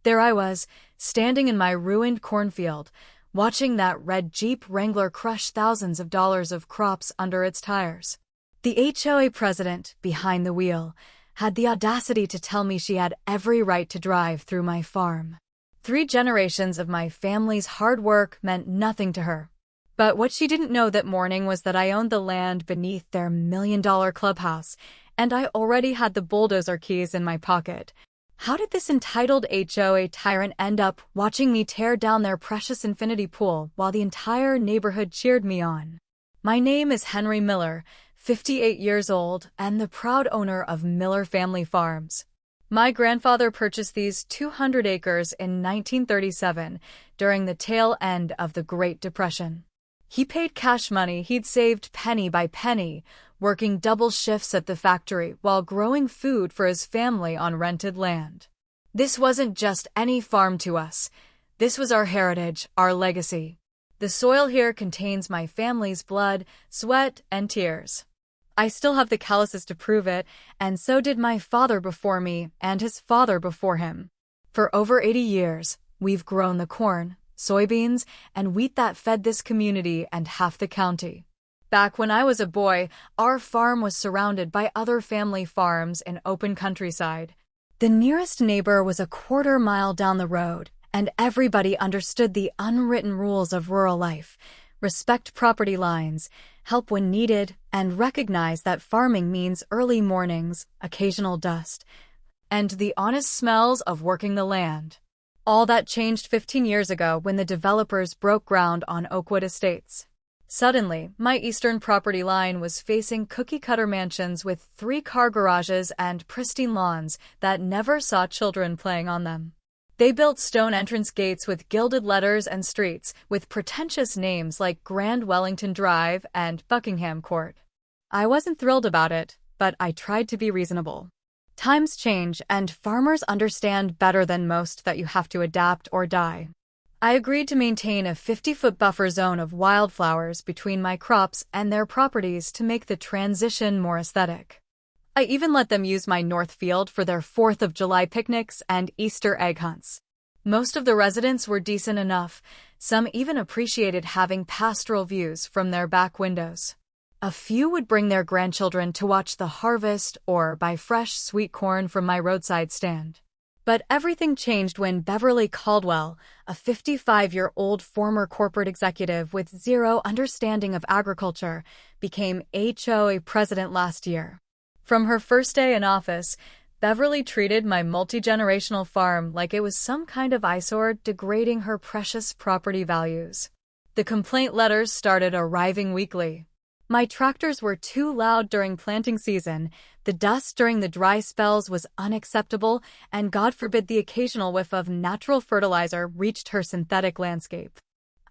There I was, standing in my ruined cornfield, watching that red Jeep Wrangler crush thousands of dollars of crops under its tires. The HOA president, behind the wheel, had the audacity to tell me she had every right to drive through my farm. 3 generations of my family's hard work meant nothing to her. But what she didn't know that morning was that I owned the land beneath their $1 million clubhouse, and I already had the bulldozer keys in my pocket. How did this entitled HOA tyrant end up watching me tear down their precious infinity pool while the entire neighborhood cheered me on? My name is Henry Miller, 58 years old, and the proud owner of Miller Family Farms. My grandfather purchased these 200 acres in 1937 during the tail end of the Great Depression. He paid cash money he'd saved penny by penny, working double shifts at the factory while growing food for his family on rented land. This wasn't just any farm to us. This was our heritage, our legacy. The soil here contains my family's blood, sweat, and tears. I still have the calluses to prove it, and so did my father before me and his father before him. For over 80 years, we've grown the corn, soybeans, and wheat that fed this community and half the county. Back when I was a boy, our farm was surrounded by other family farms in open countryside. The nearest neighbor was a quarter-mile down the road, and everybody understood the unwritten rules of rural life: respect property lines, help when needed, and recognize that farming means early mornings, occasional dust, and the honest smells of working the land. All that changed 15 years ago when the developers broke ground on Oakwood Estates. Suddenly, my eastern property line was facing cookie-cutter mansions with 3-car garages and pristine lawns that never saw children playing on them. They built stone entrance gates with gilded letters and streets with pretentious names like Grand Wellington Drive and Buckingham Court. I wasn't thrilled about it, but I tried to be reasonable. Times change, and farmers understand better than most that you have to adapt or die. I agreed to maintain a 50-foot buffer zone of wildflowers between my crops and their properties to make the transition more aesthetic. I even let them use my north field for their 4th of July picnics and Easter egg hunts. Most of the residents were decent enough. Some even appreciated having pastoral views from their back windows. A few would bring their grandchildren to watch the harvest or buy fresh sweet corn from my roadside stand. But everything changed when Beverly Caldwell, a 55-year-old former corporate executive with zero understanding of agriculture, became HOA president last year. From her first day in office, Beverly treated my multi-generational farm like it was some kind of eyesore, degrading her precious property values. The complaint letters started arriving weekly. My tractors were too loud during planting season, the dust during the dry spells was unacceptable, and God forbid the occasional whiff of natural fertilizer reached her synthetic landscape.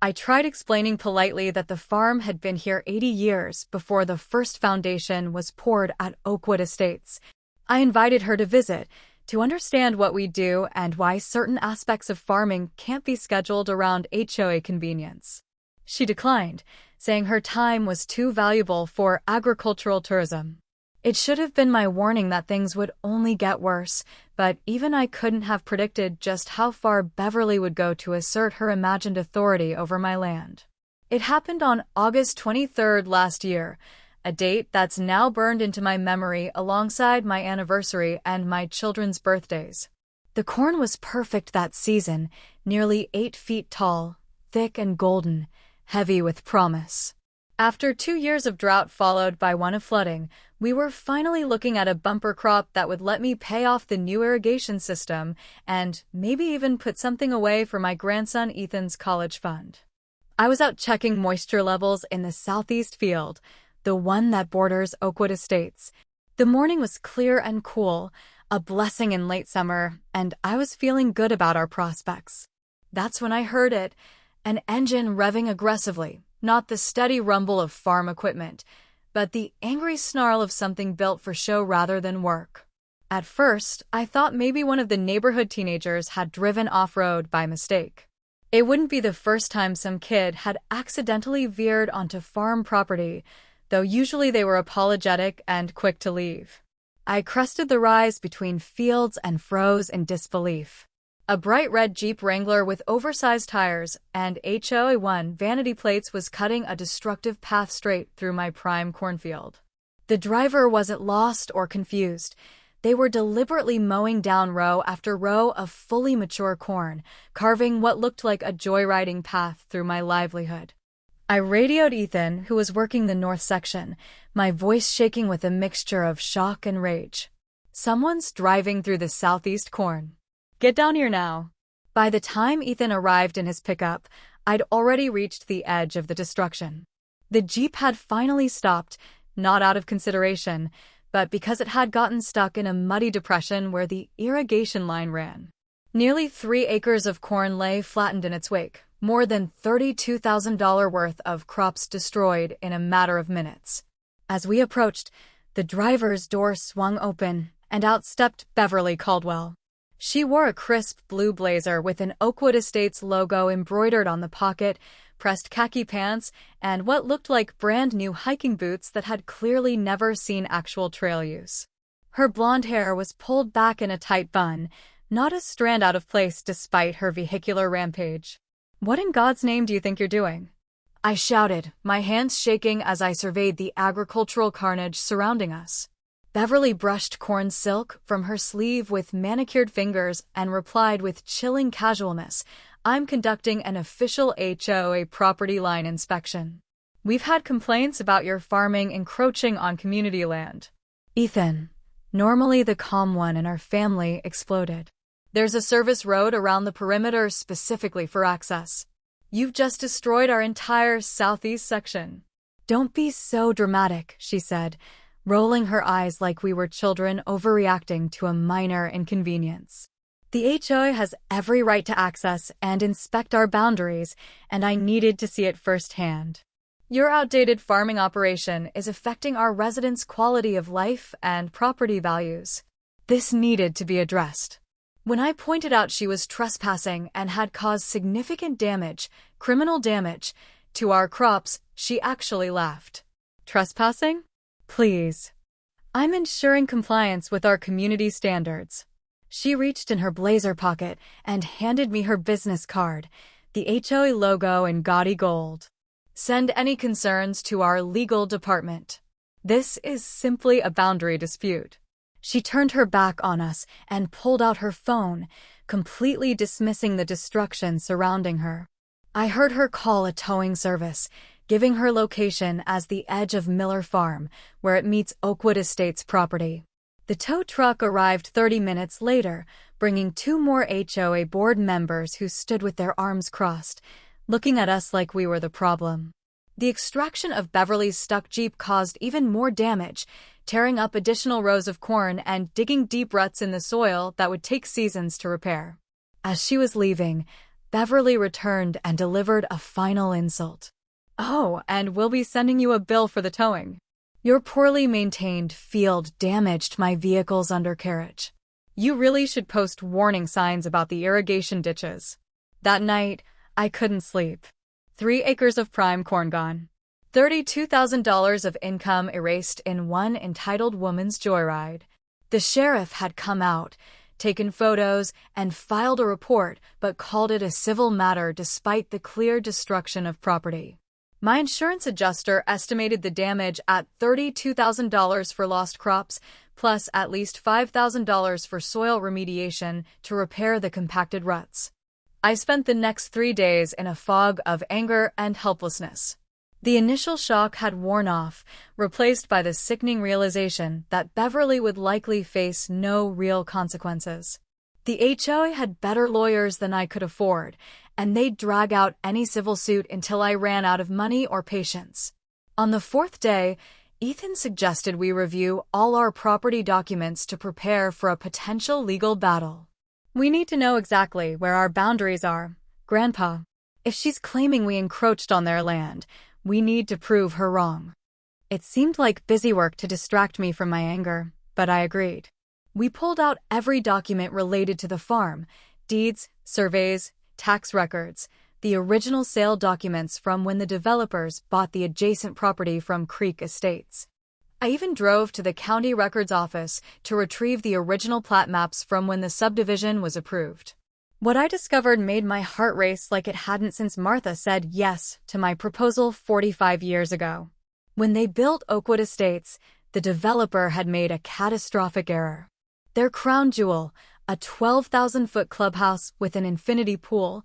I tried explaining politely that the farm had been here 80 years before the first foundation was poured at Oakwood Estates. I invited her to visit, to understand what we do and why certain aspects of farming can't be scheduled around HOA convenience. She declined, saying her time was too valuable for agricultural tourism. It should have been my warning that things would only get worse, but even I couldn't have predicted just how far Beverly would go to assert her imagined authority over my land. It happened on August 23rd last year, a date that's now burned into my memory alongside my anniversary and my children's birthdays. The corn was perfect that season, nearly 8 feet tall, thick and golden, heavy with promise. After 2 years of drought followed by one of flooding, we were finally looking at a bumper crop that would let me pay off the new irrigation system and maybe even put something away for my grandson Ethan's college fund. I was out checking moisture levels in the southeast field, the one that borders Oakwood Estates. The morning was clear and cool, a blessing in late summer, and I was feeling good about our prospects. That's when I heard it, an engine revving aggressively, not the steady rumble of farm equipment, but the angry snarl of something built for show rather than work. At first, I thought maybe one of the neighborhood teenagers had driven off-road by mistake. It wouldn't be the first time some kid had accidentally veered onto farm property, though usually they were apologetic and quick to leave. I crested the rise between fields and froze in disbelief. A bright red Jeep Wrangler with oversized tires and HOA1 vanity plates was cutting a destructive path straight through my prime cornfield. The driver wasn't lost or confused. They were deliberately mowing down row after row of fully mature corn, carving what looked like a joyriding path through my livelihood. I radioed Ethan, who was working the north section, my voice shaking with a mixture of shock and rage. "Someone's driving through the southeast corn. Get down here now." By the time Ethan arrived in his pickup, I'd already reached the edge of the destruction. The Jeep had finally stopped, not out of consideration, but because it had gotten stuck in a muddy depression where the irrigation line ran. Nearly 3 acres of corn lay flattened in its wake, more than $32,000 worth of crops destroyed in a matter of minutes. As we approached, the driver's door swung open, and out stepped Beverly Caldwell. She wore a crisp blue blazer with an Oakwood Estates logo embroidered on the pocket, pressed khaki pants, and what looked like brand-new hiking boots that had clearly never seen actual trail use. Her blonde hair was pulled back in a tight bun, not a strand out of place despite her vehicular rampage. "What in God's name do you think you're doing?" I shouted, my hands shaking as I surveyed the agricultural carnage surrounding us. Beverly brushed corn silk from her sleeve with manicured fingers and replied with chilling casualness, "I'm conducting an official HOA property line inspection. We've had complaints about your farming encroaching on community land." Ethan, normally the calm one in our family, exploded. "There's a service road around the perimeter specifically for access. You've just destroyed our entire southeast section." "Don't be so dramatic," she said, rolling her eyes like we were children overreacting to a minor inconvenience. "The HOA has every right to access and inspect our boundaries, and I needed to see it firsthand. Your outdated farming operation is affecting our residents' quality of life and property values. This needed to be addressed." When I pointed out she was trespassing and had caused significant damage, criminal damage, to our crops, she actually laughed. "Trespassing? Please. I'm ensuring compliance with our community standards." She reached in her blazer pocket and handed me her business card, the HOA logo in gaudy gold. "Send any concerns to our legal department. This is simply a boundary dispute." She turned her back on us and pulled out her phone, completely dismissing the destruction surrounding her. I heard her call a towing service, giving her location as the edge of Miller Farm, where it meets Oakwood Estates property. The tow truck arrived 30 minutes later, bringing 2 more HOA board members who stood with their arms crossed, looking at us like we were the problem. The extraction of Beverly's stuck Jeep caused even more damage, tearing up additional rows of corn and digging deep ruts in the soil that would take seasons to repair. As she was leaving, Beverly returned and delivered a final insult. "Oh, and we'll be sending you a bill for the towing. Your poorly maintained field damaged my vehicle's undercarriage. You really should post warning signs about the irrigation ditches." That night, I couldn't sleep. 3 acres of prime corn gone. $32,000 of income erased in one entitled woman's joyride. The sheriff had come out, taken photos, and filed a report, but called it a civil matter despite the clear destruction of property. My insurance adjuster estimated the damage at $32,000 for lost crops, plus at least $5,000 for soil remediation to repair the compacted ruts. I spent the next 3 days in a fog of anger and helplessness. The initial shock had worn off, replaced by the sickening realization that Beverly would likely face no real consequences. The HOA had better lawyers than I could afford, and they'd drag out any civil suit until I ran out of money or patience. On the 4th day, Ethan suggested we review all our property documents to prepare for a potential legal battle. "We need to know exactly where our boundaries are, Grandpa. If she's claiming we encroached on their land, we need to prove her wrong." It seemed like busy work to distract me from my anger, but I agreed. We pulled out every document related to the farm: deeds, surveys, tax records, the original sale documents from when the developers bought the adjacent property from Creek Estates. I even drove to the county records office to retrieve the original plat maps from when the subdivision was approved. What I discovered made my heart race like it hadn't since Martha said yes to my proposal 45 years ago. When they built Oakwood Estates, the developer had made a catastrophic error. Their crown jewel, a 12,000-foot clubhouse with an infinity pool,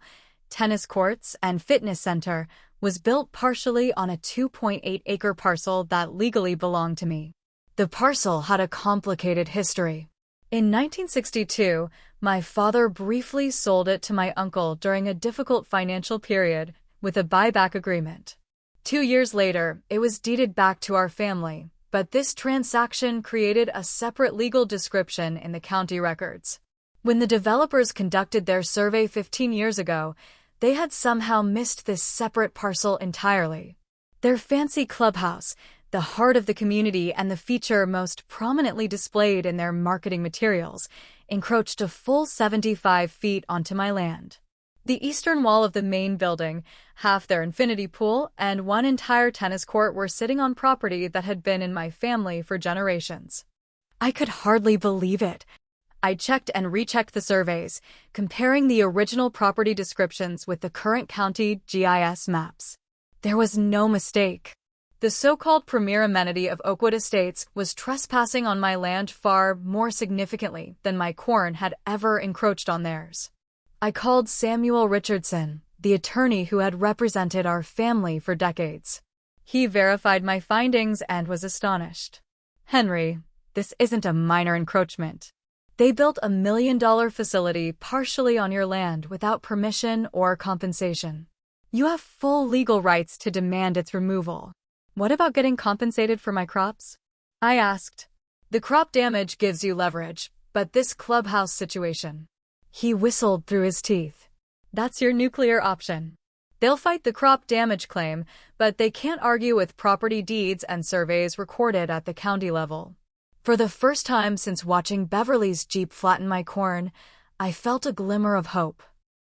tennis courts, and fitness center, was built partially on a 2.8-acre parcel that legally belonged to me. The parcel had a complicated history. In 1962, my father briefly sold it to my uncle during a difficult financial period with a buyback agreement. 2 years later, it was deeded back to our family, but this transaction created a separate legal description in the county records. When the developers conducted their survey 15 years ago, they had somehow missed this separate parcel entirely. Their fancy clubhouse, the heart of the community and the feature most prominently displayed in their marketing materials, encroached a full 75 feet onto my land. The eastern wall of the main building, half their infinity pool, and one entire tennis court were sitting on property that had been in my family for generations. I could hardly believe it. I checked and rechecked the surveys, comparing the original property descriptions with the current county GIS maps. There was no mistake. The so-called premier amenity of Oakwood Estates was trespassing on my land far more significantly than my corn had ever encroached on theirs. I called Samuel Richardson, the attorney who had represented our family for decades. He verified my findings and was astonished. "Henry, this isn't a minor encroachment. They built a $1 million facility partially on your land without permission or compensation. You have full legal rights to demand its removal. What about getting compensated for my crops?" I asked. "The crop damage gives you leverage, but this clubhouse situation..." He whistled through his teeth. "That's your nuclear option. They'll fight the crop damage claim, but they can't argue with property deeds and surveys recorded at the county level." For the first time since watching Beverly's Jeep flatten my corn, I felt a glimmer of hope.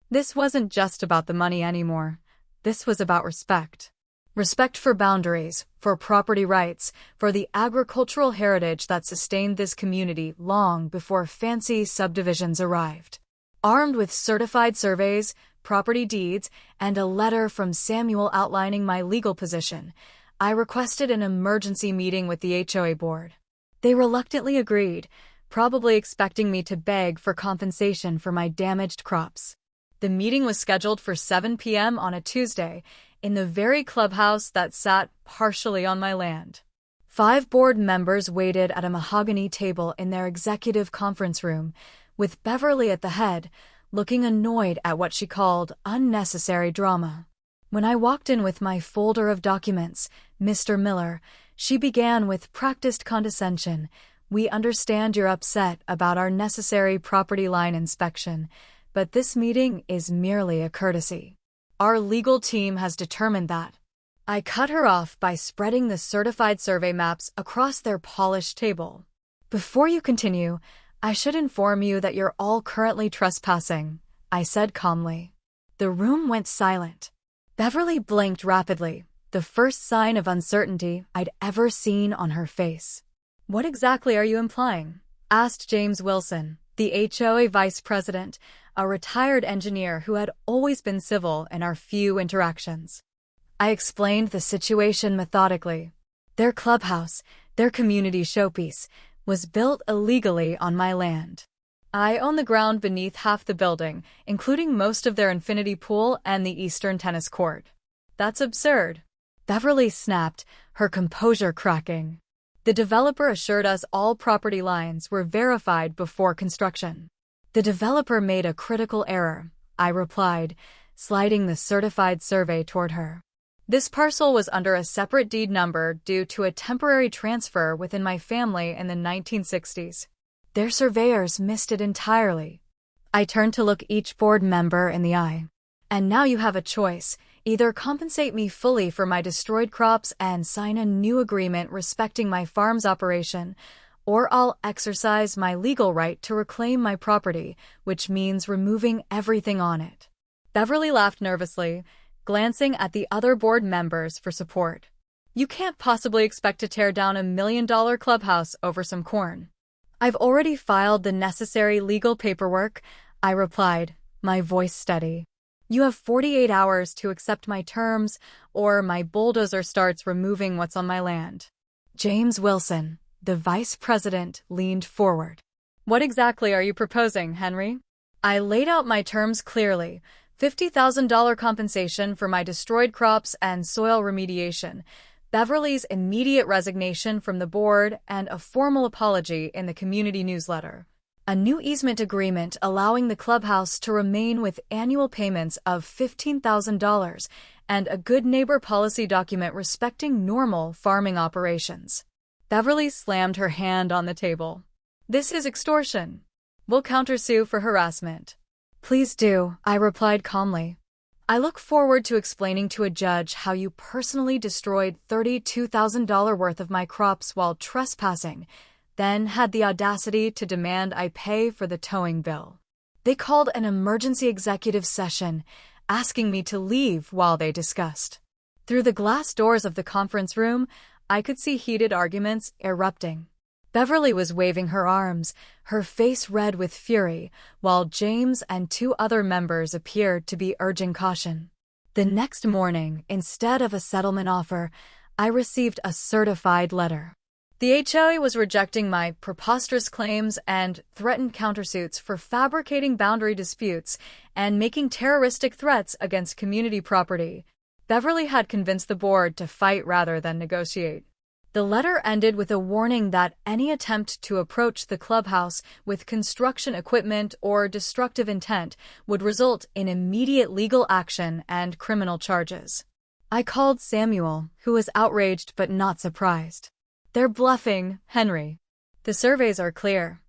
This wasn't just about the money anymore. This was about respect. Respect for boundaries, for property rights, for the agricultural heritage that sustained this community long before fancy subdivisions arrived. Armed with certified surveys, property deeds, and a letter from Samuel outlining my legal position, I requested an emergency meeting with the HOA board. They reluctantly agreed, probably expecting me to beg for compensation for my damaged crops. The meeting was scheduled for 7 p.m. on a Tuesday, in the very clubhouse that sat partially on my land. 5 board members waited at a mahogany table in their executive conference room, with Beverly at the head, looking annoyed at what she called unnecessary drama. When I walked in with my folder of documents, "Mr. Miller," she began with practiced condescension, "We understand you're upset about our necessary property line inspection, but this meeting is merely a courtesy. Our legal team has determined that." I cut her off by spreading the certified survey maps across their polished table. "Before you continue, I should inform you that you're all currently trespassing," I said calmly. The room went silent. Beverly blinked rapidly, the first sign of uncertainty I'd ever seen on her face. "What exactly are you implying?" asked James Wilson, the HOA vice president, a retired engineer who had always been civil in our few interactions. I explained the situation methodically. Their clubhouse, their community showpiece, was built illegally on my land. I own the ground beneath half the building, including most of their infinity pool and the eastern tennis court. "That's absurd," Beverly snapped, her composure cracking. "The developer assured us all property lines were verified before construction." "The developer made a critical error," I replied, sliding the certified survey toward her. "This parcel was under a separate deed number due to a temporary transfer within my family in the 1960s. Their surveyors missed it entirely." I turned to look each board member in the eye. "And now you have a choice. Either compensate me fully for my destroyed crops and sign a new agreement respecting my farm's operation, or I'll exercise my legal right to reclaim my property, which means removing everything on it." Beverly laughed nervously, glancing at the other board members for support. "You can't possibly expect to tear down $1 million clubhouse over some corn." "I've already filed the necessary legal paperwork," I replied, my voice steady. "You have 48 hours to accept my terms, or my bulldozer starts removing what's on my land." James Wilson, the vice president, leaned forward. "What exactly are you proposing, Henry?" I laid out my terms clearly: $50,000 compensation for my destroyed crops and soil remediation, Beverly's immediate resignation from the board, and a formal apology in the community newsletter. A new easement agreement allowing the clubhouse to remain with annual payments of $15,000, and a good neighbor policy document respecting normal farming operations. Beverly slammed her hand on the table. "This is extortion. We'll countersue for harassment." "Please do," I replied calmly. "I look forward to explaining to a judge how you personally destroyed $32,000 worth of my crops while trespassing, then had the audacity to demand I pay for the towing bill. They called an emergency executive session, asking me to leave while they discussed." Through the glass doors of the conference room, I could see heated arguments erupting. Beverly was waving her arms, her face red with fury, while James and two other members appeared to be urging caution. The next morning, instead of a settlement offer, I received a certified letter. The HOA was rejecting my preposterous claims and threatened countersuits for fabricating boundary disputes and making terroristic threats against community property. Beverly had convinced the board to fight rather than negotiate. The letter ended with a warning that any attempt to approach the clubhouse with construction equipment or destructive intent would result in immediate legal action and criminal charges. I called Samuel, who was outraged but not surprised. "They're bluffing, Henry. The surveys are clear.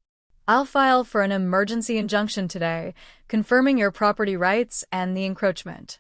I'll file for an emergency injunction today, confirming your property rights and the encroachment."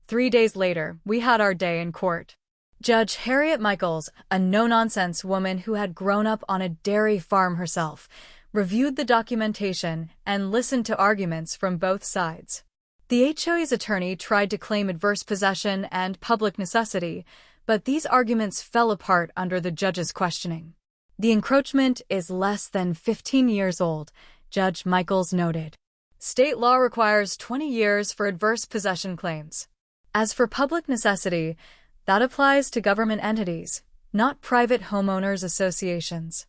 3 days later, we had our day in court. Judge Harriet Michaels, a no-nonsense woman who had grown up on a dairy farm herself, reviewed the documentation and listened to arguments from both sides. The HOA's attorney tried to claim adverse possession and public necessity, but these arguments fell apart under the judge's questioning. "The encroachment is less than 15 years old," Judge Michaels noted. "State law requires 20 years for adverse possession claims. As for public necessity, that applies to government entities, not private homeowners associations."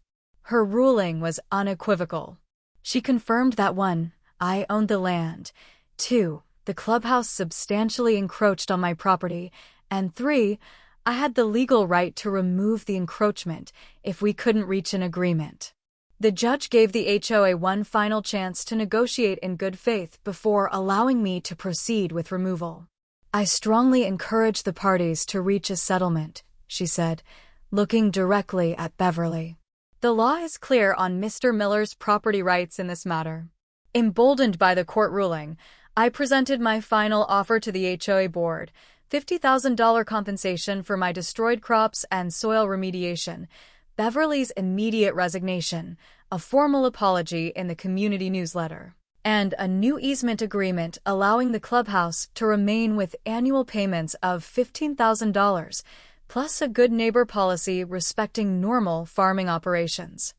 Her ruling was unequivocal. She confirmed that 1. I owned the land, 2. The clubhouse substantially encroached on my property, and 3. I had the legal right to remove the encroachment if we couldn't reach an agreement. The judge gave the HOA one final chance to negotiate in good faith before allowing me to proceed with removal. "I strongly encourage the parties to reach a settlement," she said, looking directly at Beverly. "The law is clear on Mr. Miller's property rights in this matter." Emboldened by the court ruling, I presented my final offer to the HOA board: $50,000 compensation for my destroyed crops and soil remediation, Beverly's immediate resignation, a formal apology in the community newsletter, and a new easement agreement allowing the clubhouse to remain with annual payments of $15,000, plus a good neighbor policy respecting normal farming operations.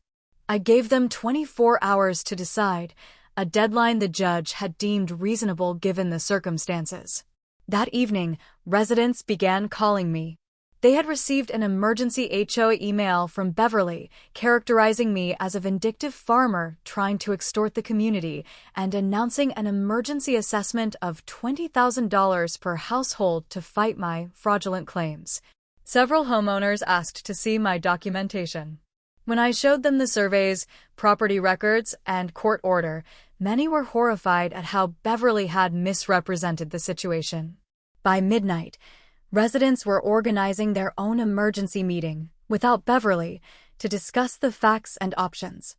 I gave them 24 hours to decide, a deadline the judge had deemed reasonable given the circumstances. That evening, residents began calling me. They had received an emergency HOA email from Beverly characterizing me as a vindictive farmer trying to extort the community and announcing an emergency assessment of $20,000 per household to fight my fraudulent claims. Several homeowners asked to see my documentation. When I showed them the surveys, property records, and court order, many were horrified at how Beverly had misrepresented the situation. By midnight, residents were organizing their own emergency meeting, without Beverly, to discuss the facts and options.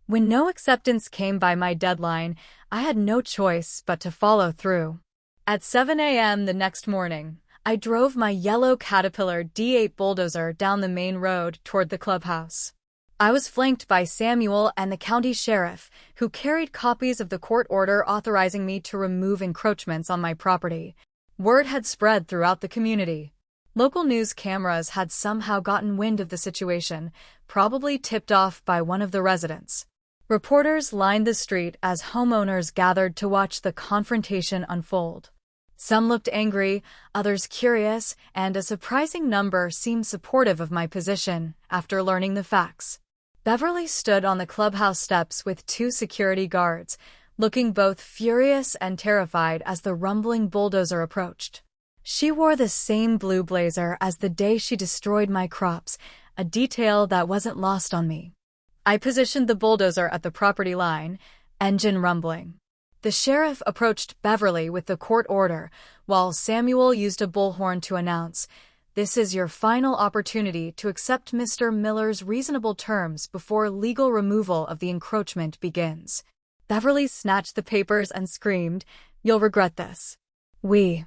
When no acceptance came by my deadline, I had no choice but to follow through. At 7 a.m. the next morning, I drove my yellow Caterpillar D8 bulldozer down the main road toward the clubhouse. I was flanked by Samuel and the county sheriff, who carried copies of the court order authorizing me to remove encroachments on my property. Word had spread throughout the community. Local news cameras had somehow gotten wind of the situation, probably tipped off by one of the residents. Reporters lined the street as homeowners gathered to watch the confrontation unfold. Some looked angry, others curious, and a surprising number seemed supportive of my position after learning the facts. Beverly stood on the clubhouse steps with two security guards, looking both furious and terrified as the rumbling bulldozer approached. She wore the same blue blazer as the day she destroyed my crops, a detail that wasn't lost on me. I positioned the bulldozer at the property line, engine rumbling. The sheriff approached Beverly with the court order, while Samuel used a bullhorn to announce, "This is your final opportunity to accept Mr. Miller's reasonable terms before legal removal of the encroachment begins." Beverly snatched the papers and screamed, "You'll regret this." We